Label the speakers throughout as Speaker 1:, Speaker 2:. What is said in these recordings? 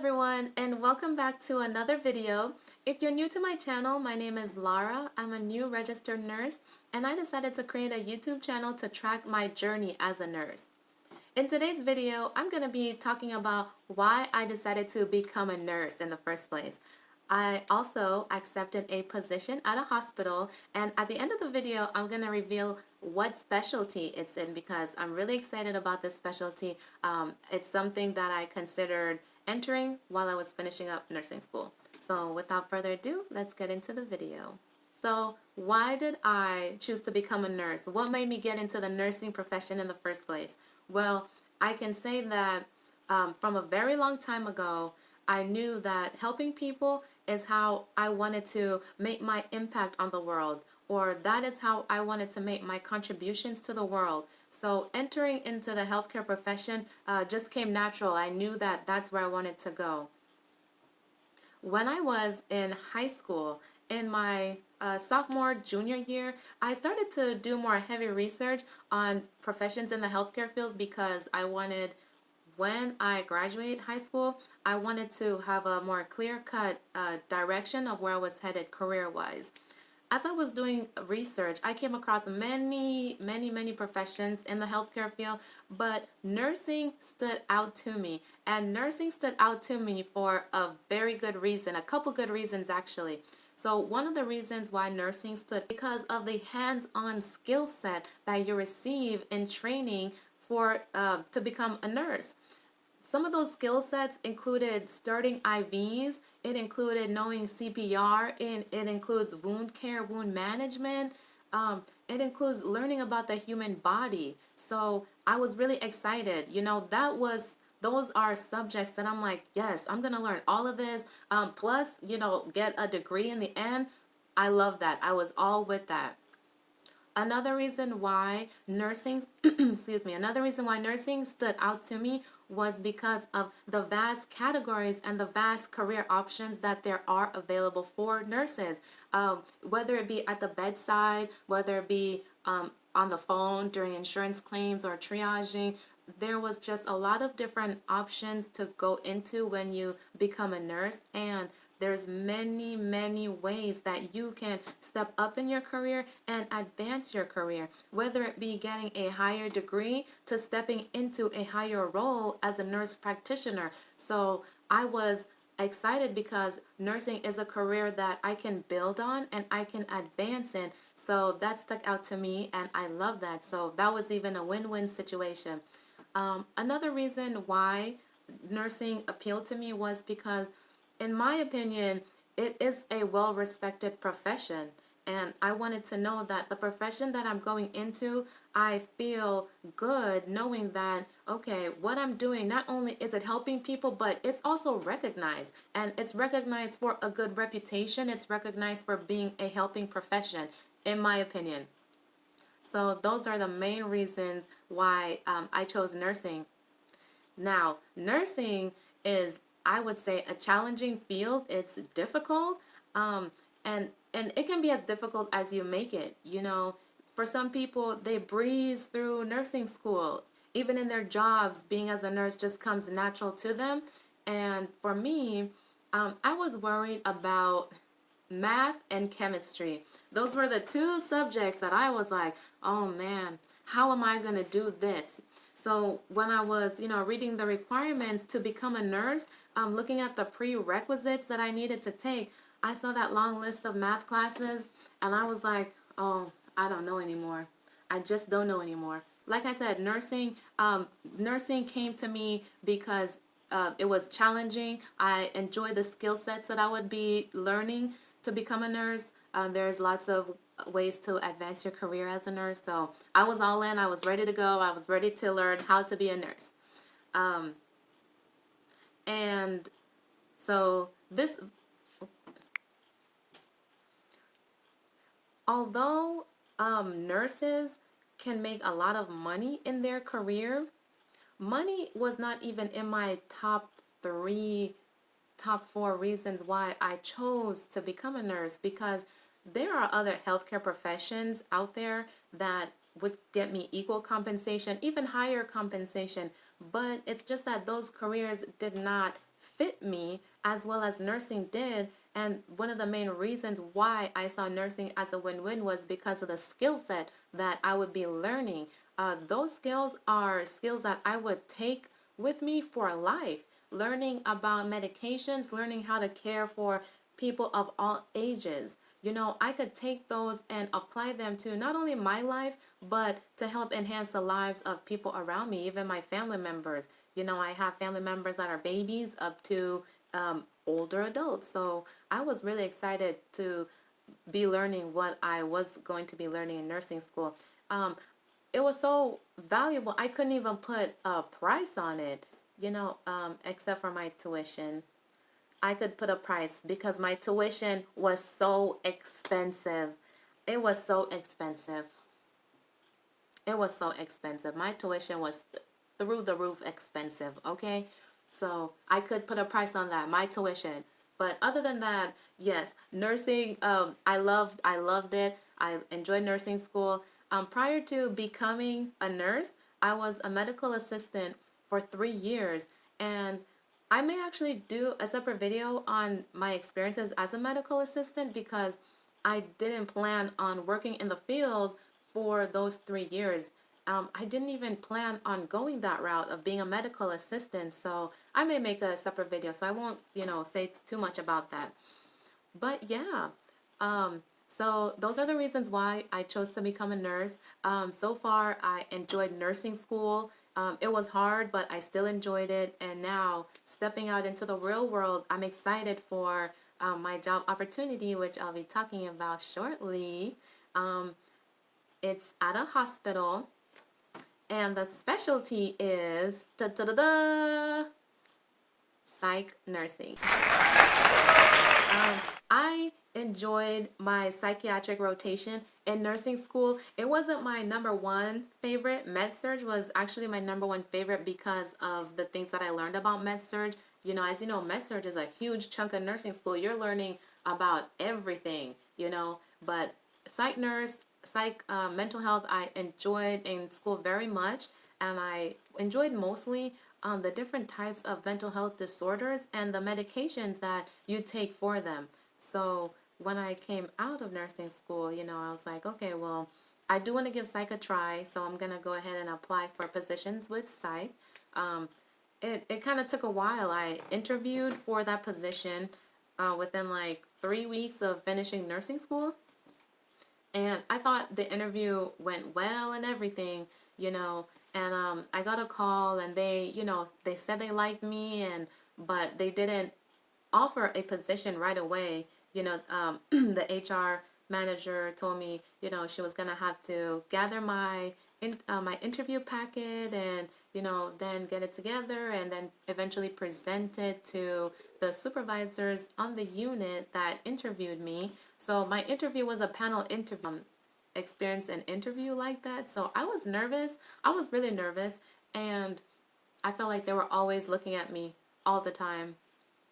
Speaker 1: everyone, and welcome back to another video. If you're new to my channel, my name is Lara. I'm a new registered nurse, and I decided to create a YouTube channel to track my journey as a nurse. In today's video, I'm going to be talking about why I decided to become a nurse in the first place. I also accepted a position at a hospital, and at the end of the video, I'm going to reveal what specialty it's in because I'm really excited about this specialty. It's something that I considered entering while I was finishing up nursing school. So without further ado, let's get into the video. So why did I choose to become a nurse? What made me get into the nursing profession in the first place? Well, I can say that from a very long time ago, I knew that helping people is how I wanted to make my impact on the world, or that is how I wanted to make my contributions to the world. So entering into the healthcare profession just came natural. I knew that that's where I wanted to go. When I was in high school, in my sophomore, junior year, I started to do more heavy research on professions in the healthcare field because I wanted, when I graduated high school, I wanted to have a more clear-cut direction of where I was headed career-wise. As I was doing research, I came across many professions in the healthcare field, but nursing stood out to me. And nursing stood out to me for a very good reason, a couple good reasons actually. So one of the reasons why nursing stood because of the hands-on skill set that you receive in training for to become a nurse. Some of those skill sets included starting IVs, it included knowing CPR, it includes wound care, wound management, it includes learning about the human body. So I was really excited. Those are subjects that I'm like, yes, I'm going to learn all of this, plus, get a degree in the end. I love that. I was all with that. Another reason why nursing, another reason why nursing stood out to me was because of the vast categories and the vast career options that there are available for nurses. Whether it be at the bedside, whether it be on the phone during insurance claims or triaging, there was just a lot of different options to go into when you become a nurse, and there's many ways that you can step up in your career and advance your career, whether it be getting a higher degree to stepping into a higher role as a nurse practitioner. So I was excited because nursing is a career that I can build on and I can advance in. So that stuck out to me and I love that. So that was even a win-win situation. Another reason why nursing appealed to me was because, in my opinion, it is a well-respected profession. And I wanted to know that the profession that I'm going into, I feel good knowing that, okay, what I'm doing, not only is it helping people, but it's also recognized. And it's recognized for a good reputation. It's recognized for being a helping profession, in my opinion. So those are the main reasons why I chose nursing. Now, nursing is, I would say, a challenging field. It's difficult, and it can be as difficult as you make it. For some people, they breeze through nursing school. Even in their jobs, being as a nurse just comes natural to them. And for me, I was worried about math and chemistry. Those were the two subjects that I was like, oh man, how am I going to do this? So when I was, reading the requirements to become a nurse, looking at the prerequisites that I needed to take, I saw that long list of math classes and I was like, oh, I don't know anymore. I just don't know anymore. Like I said, nursing came to me because it was challenging. I enjoy the skill sets that I would be learning to become a nurse. There's lots of ways to advance your career as a nurse. So I was all in. I was ready to go. I was ready to learn how to be a nurse. And so although nurses can make a lot of money in their career, money was not even in my top four reasons why I chose to become a nurse, because there are other healthcare professions out there that would get me equal compensation, even higher compensation, but it's just that those careers did not fit me as well as nursing did. And one of the main reasons why I saw nursing as a win-win was because of the skill set that I would be learning. Those skills are skills that I would take with me for life. Learning about medications, learning how to care for people of all ages. I could take those and apply them to not only my life, but to help enhance the lives of people around me, even my family members. I have family members that are babies up to older adults. So I was really excited to be learning what I was going to be learning in nursing school. It was so valuable. I couldn't even put a price on it, except for my tuition. I could put a price because my tuition was so expensive. It was so expensive. It was so expensive. My tuition was through the roof expensive, okay? So I could put a price on that, my tuition. But other than that, yes, nursing, I loved it. I enjoyed nursing school. Prior to becoming a nurse, I was a medical assistant for 3 years. And I may actually do a separate video on my experiences as a medical assistant because I didn't plan on working in the field for those 3 years. I didn't even plan on going that route of being a medical assistant, so I may make a separate video, so I won't, say too much about that. But yeah, so those are the reasons why I chose to become a nurse. So far, I enjoyed nursing school. It was hard, but I still enjoyed it. And now, stepping out into the real world, I'm excited for my job opportunity, which I'll be talking about shortly. Um, it's at a hospital, and the specialty is da da da da psych nursing. I enjoyed my psychiatric rotation in nursing school. It wasn't my number one favorite. Med-surg was actually my number one favorite because of the things that I learned about med-surg. As you know, med-surg is a huge chunk of nursing school. You're learning about everything, but mental health, I enjoyed in school very much, and I enjoyed mostly the different types of mental health disorders and the medications that you take for them. So when I came out of nursing school, I was like, okay, well, I do want to give psych a try, so I'm going to go ahead and apply for positions with psych. It kind of took a while. I interviewed for that position within like 3 weeks of finishing nursing school. And I thought the interview went well and everything, and I got a call and they said they liked me, but they didn't offer a position right away. The HR manager told me, she was gonna have to gather my interview packet and then get it together and then eventually present it to the supervisors on the unit that interviewed me. So my interview was a panel interview. Experience an interview like that. So I was nervous. I was really nervous, and I felt like they were always looking at me all the time.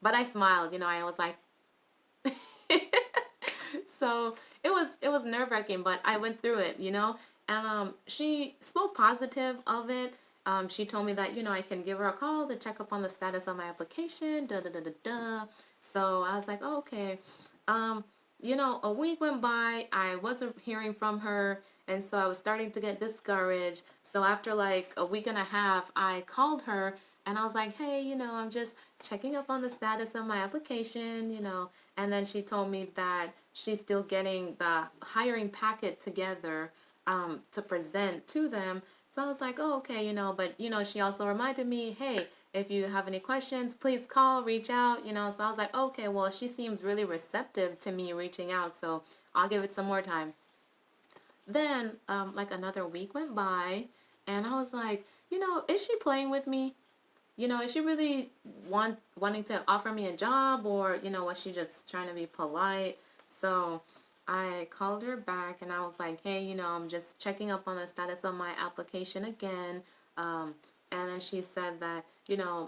Speaker 1: But I smiled, I was like so it was nerve-wracking, but I went through it, And she spoke positive of it. She told me that, I can give her a call to check up on the status of my application, da da da da da. So I was like, oh, okay. A week went by, I wasn't hearing from her, and so I was starting to get discouraged. So after like a week and a half, I called her and I was like, hey, I'm just checking up on the status of my application, And then she told me that she's still getting the hiring packet together to present to them. So I was like, oh, okay, but, she also reminded me, hey, if you have any questions, please call, reach out, So I was like, okay, well, she seems really receptive to me reaching out, so I'll give it some more time. Then, like another week went by, and I was like, is she playing with me? Is she really wanting to offer me a job, or, was she just trying to be polite? So I called her back and I was like, hey, I'm just checking up on the status of my application again. And then she said that,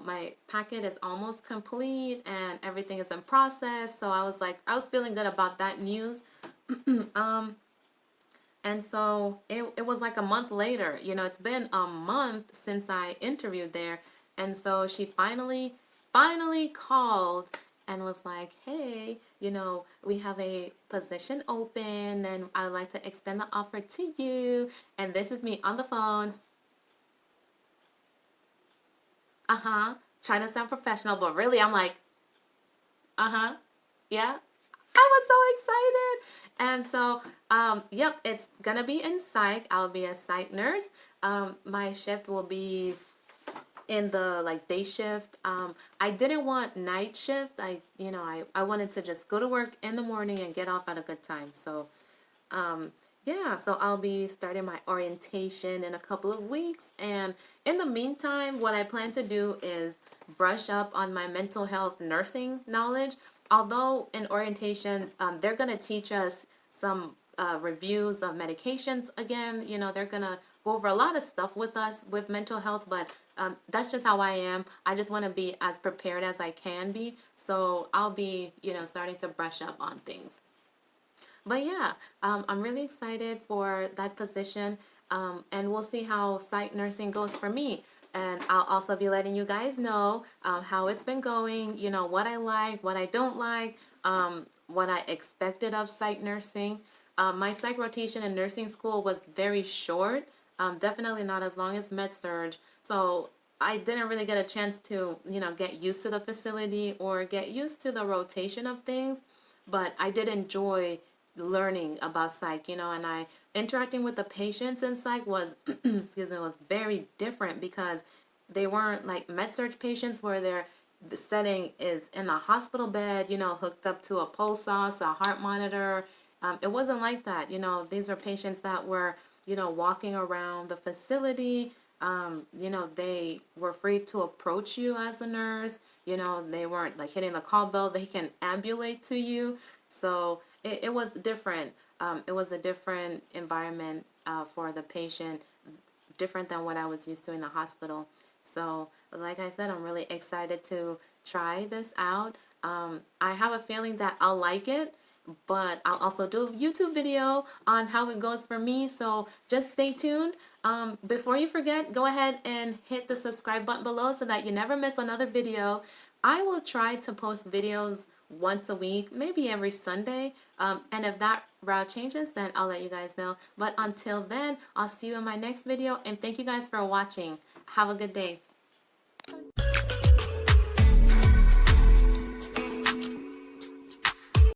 Speaker 1: my packet is almost complete and everything is in process. So I was like, I was feeling good about that news. And so it was like a month later, it's been a month since I interviewed there. And so she finally finally called and was like, hey, you know, we have a position open and I would like to extend the offer to you. And this is me on the phone. Uh-huh. Trying to sound professional, but really I'm like, uh-huh. Yeah. I was so excited. And so, yep, it's gonna be in psych. I'll be a psych nurse. My shift will be in the like day shift. I didn't want night shift. I wanted to just go to work in the morning and get off at a good time. So yeah, so I'll be starting my orientation in a couple of weeks. And in the meantime, what I plan to do is brush up on my mental health nursing knowledge. Although in orientation, they're going to teach us some reviews of medications again. You know, they're going to go over a lot of stuff with us with mental health, but that's just how I am. I just want to be as prepared as I can be. So I'll be, starting to brush up on things. But yeah, I'm really excited for that position, and we'll see how psych nursing goes for me. And I'll also be letting you guys know how it's been going, what I like, what I don't like, what I expected of psych nursing. My psych rotation in nursing school was very short, definitely not as long as med-surg. So I didn't really get a chance to, get used to the facility or get used to the rotation of things, but I did enjoy learning about psych, and I interacting with the patients in psych was excuse me, was very different because they weren't like med-surg patients where the setting is in a hospital bed, hooked up to a pulse ox, a heart monitor. It wasn't like that. These were patients that were, walking around the facility. They were free to approach you as a nurse. They weren't like hitting the call bell. They can ambulate to you. So it was different. It was a different environment for the patient, different than what I was used to in the hospital. So, like I said, I'm really excited to try this out. I have a feeling that I'll like it, but I'll also do a YouTube video on how it goes for me. So just stay tuned. Before you forget, go ahead and hit the subscribe button below so that you never miss another video. I will try to post videos once a week, maybe every Sunday. And if that route changes, then I'll let you guys know. But until then, I'll see you in my next video. And thank you guys for watching. Have a good day.